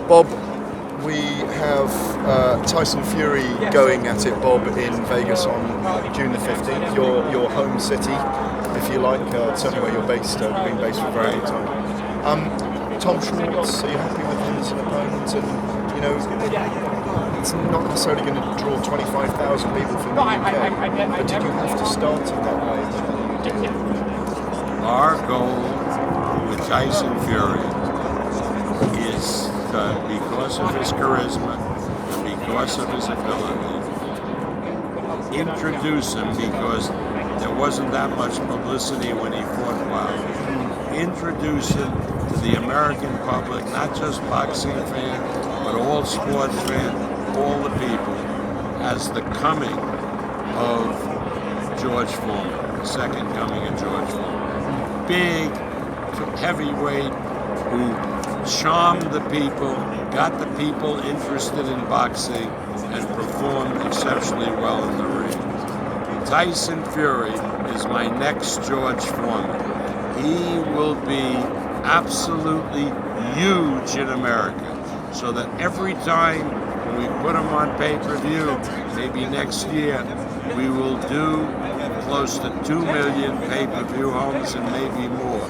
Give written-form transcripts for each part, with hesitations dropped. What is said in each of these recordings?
Bob, we have Tyson Fury going at it, Bob, in Vegas on June the 15th, your home city, if you like. Certainly where you're based, been based for a very long time. Tom Schwartz, are you happy with him as an opponent? And, you know, it's not necessarily going to draw 25,000 people from the UK, but did you have to start it that way? Our goal with Tyson Fury is, because of his charisma and because of his ability, introduce him, because there wasn't that much publicity when he fought well. Introduce him to the American public, not just boxing fans, but all sports fans, all the people, as the coming of George Foreman, the second coming of George Foreman. Big heavyweight who charmed the people, got the people interested in boxing, and performed exceptionally well in the ring. Tyson Fury is my next George Foreman. He will be absolutely huge in America, so that every time we put him on pay-per-view, maybe next year, we will do close to 2 million pay-per-view homes and maybe more.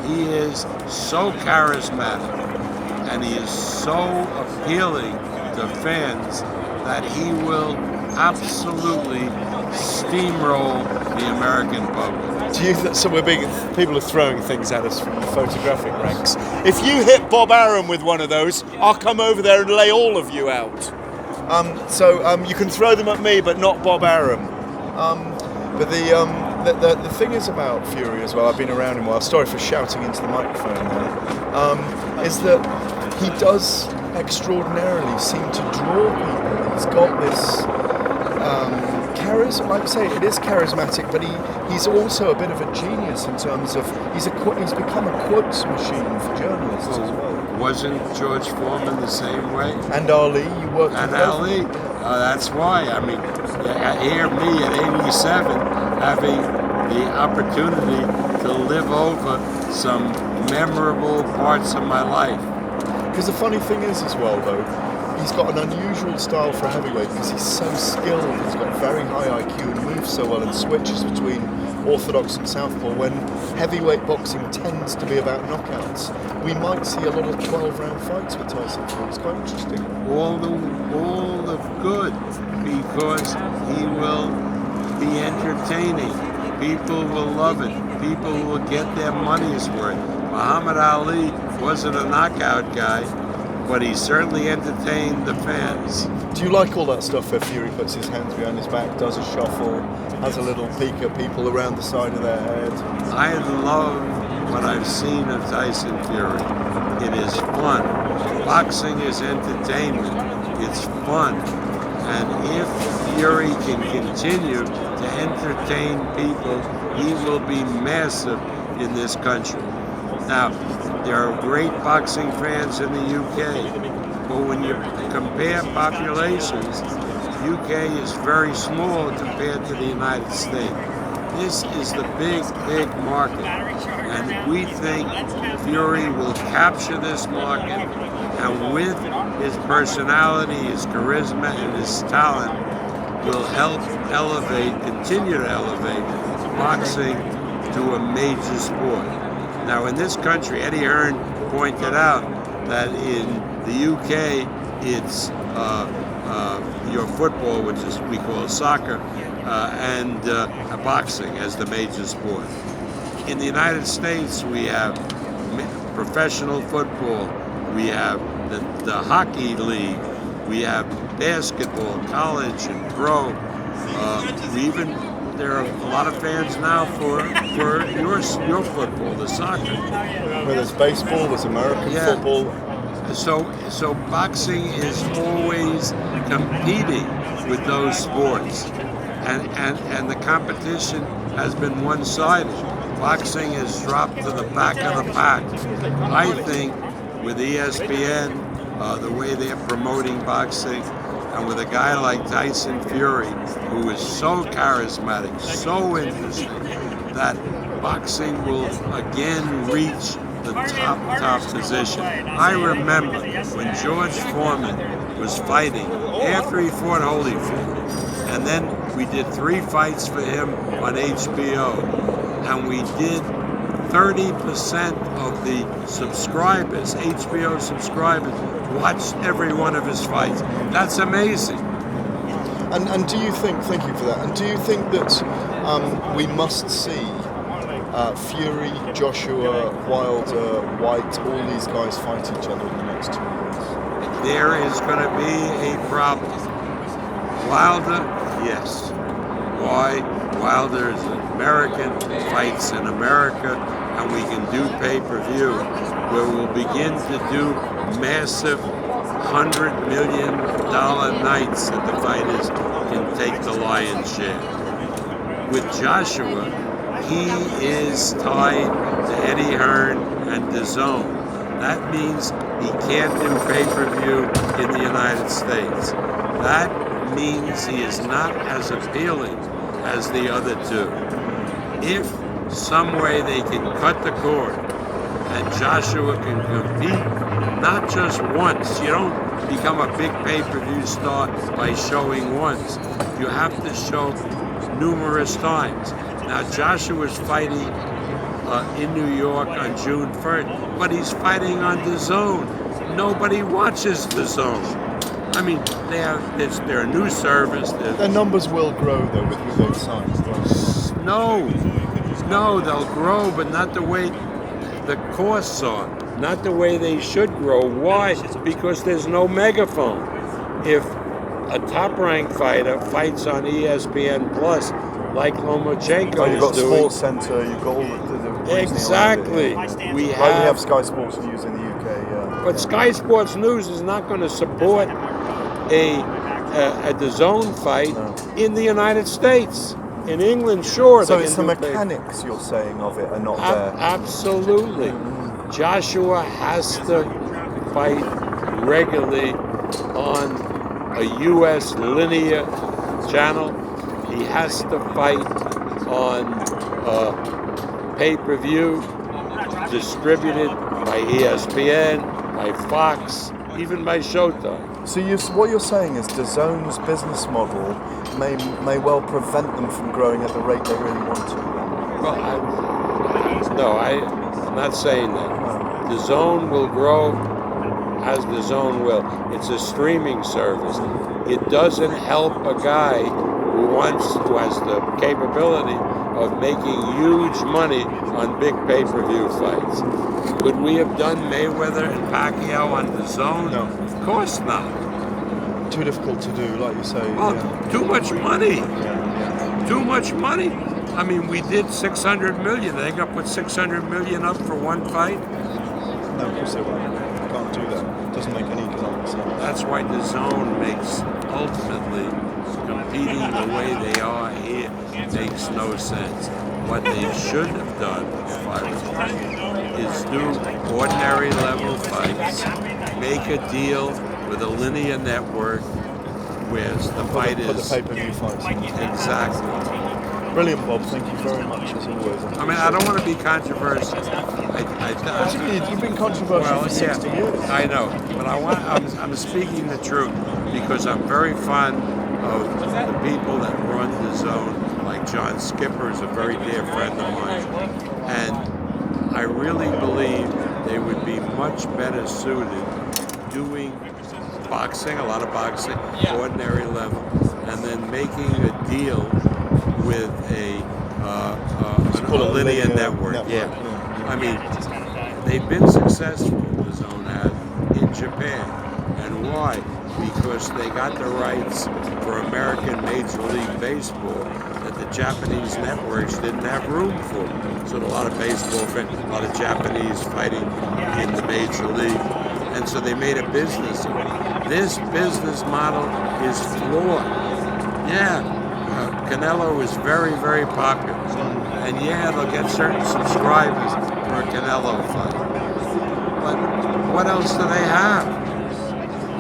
He is so charismatic and he is so appealing to fans that he will absolutely steamroll the American public. Do you so people are throwing things at us from the photographic ranks. If you hit Bob Arum with one of those, I'll come over there and lay all of you out. So you can throw them at me, but not Bob Arum. But the thing is about Fury as well, I've been around him a while, sorry for shouting into the microphone there, is that he does extraordinarily seem to draw people. He's got this charisma, like I say, it is charismatic, but he's also a bit of a genius in terms of, he's become a quotes machine for journalists as well. Wasn't George Foreman the same way? And Ali, you worked with Ali. That's why. I mean, hear me at 87 having the opportunity to live over some memorable parts of my life. Because the funny thing is as well, though, he's got an unusual style for a heavyweight because he's so skilled. He's got very high IQ and moves so well and switches between orthodox and southpaw, when heavyweight boxing tends to be about knockouts. We might see a lot of 12-round fights with Tyson Fury. It's quite interesting. All the good, because he will be entertaining. People will love it. People will get their money's worth. Muhammad Ali wasn't a knockout guy, but he certainly entertained the fans. Do you like all that stuff where Fury puts his hands behind his back, does a shuffle, has a little peek at people around the side of their head? I love what I've seen of Tyson Fury. It is fun. Boxing is entertainment. It's fun. And if Fury can continue to entertain people, he will be massive in this country. Now, there are great boxing fans in the UK, but when you compare populations, UK is very small compared to the United States. This is the big market, and we think Fury will capture this market, and with his personality, his charisma, and his talent, will help continue to elevate boxing to a major sport. Now, in this country, Eddie Hearn pointed out that in the UK, it's your football, which is we call soccer, and boxing as the major sport. In the United States, we have professional football, we have the hockey league, we have basketball, college and pro. There are a lot of fans now for your football, the soccer. Well, there's baseball, there's American football. So boxing is always competing with those sports, and the competition has been one-sided. Boxing has dropped to the back of the pack. I think with ESPN, the way they're promoting boxing, and with a guy like Tyson Fury, who is so charismatic, so interesting, that boxing will again reach the top position. I remember when George Foreman was fighting after he fought Holyfield, and then we did 3 fights for him on HBO, and we did 30% of the subscribers, HBO subscribers, watched every one of his fights. That's amazing. And do you think, thank you for that, and do you think that we must see Fury, Joshua, Wilder, White, all these guys fight each other in the next 2 years? There is going to be a problem. Wilder, yes. Why? Wilder is an American, fights in America, and we can do pay-per-view, where we'll begin to do massive $100 million nights that the fighters can take the lion's share. With Joshua, he is tied to Eddie Hearn and DAZN. That means he can't do pay-per-view in the United States. That means he is not as appealing as the other two. If some way they can cut the cord and Joshua can compete not just once. You don't become a big pay-per-view star by showing once. You have to show numerous times. Now Joshua's fighting in New York on June 1st, but he's fighting on DAZN. Nobody watches DAZN. I mean, they're a new service. Their numbers will grow though with who they've signed. No, they'll grow, but not the way the costs are, not the way they should grow. Why? Because there's no megaphone. If a top-ranked fighter fights on ESPN Plus, like Lomachenko you've got is doing, Sports Center, you've got all the exactly. We have Sky Sports News in the UK. But Sky Sports News is not going to support a DAZN fight in the United States. In England, sure. So it's the mechanics you're saying of it are not there. Absolutely. Joshua has to fight regularly on a U.S. linear channel. He has to fight on pay-per-view distributed by ESPN, by Fox, even by Showtime. So what you're saying is DAZN's business model may well prevent them from growing at the rate they really want to. Well, I'm not saying that. DAZN will grow as DAZN will. It's a streaming service. It doesn't help a guy who has the capability of making huge money on big pay-per-view fights. Could we have done Mayweather and Pacquiao on DAZN? No. Of course not. Too difficult to do, like you say. Well, too much money. Yeah. Too much money. I mean, we did $600 million. They got to put $600 million up for one fight. No, of course they won't. You can't do that. It doesn't make any economic sense. That's why DAZN makes ultimately competing the way they are here makes no sense. What they should have done, is do ordinary level fights, make a deal with a linear network where the fight is... For the pay-per-view fights. Exactly. Brilliant, Bob. Thank you very much, as always. I mean, I don't want to be controversial. You've been controversial for 60 years. I know, but I'm speaking the truth because I'm very fond of the people that run DAZN. Like John Skipper is a very dear friend of mine, and I really believe they would be much better suited doing boxing, a lot of boxing, ordinary level, and then making a deal with a linear network. Yeah. I mean, they've been successful, DAZN has, in Japan. And why? Because they got the rights for American Major League Baseball that the Japanese networks didn't have room for. So a lot of baseball fans, a lot of Japanese fighting in the Major League. And so they made a business. This business model is flawed. Yeah, Canelo is very, very popular. And yeah, they'll get certain subscribers for a Canelo fight. But what else do they have?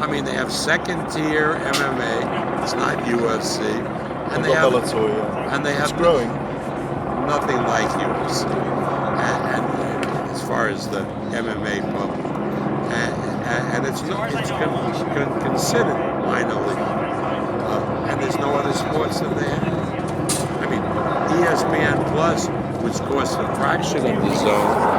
I mean, they have second tier MMA. It's not UFC. And they have Bellator, and they have it's growing. Nothing like UFC. And as far as the MMA public, and it's considered minor league, and there's no other sports that they have. I mean, ESPN Plus, which costs a fraction of the zone,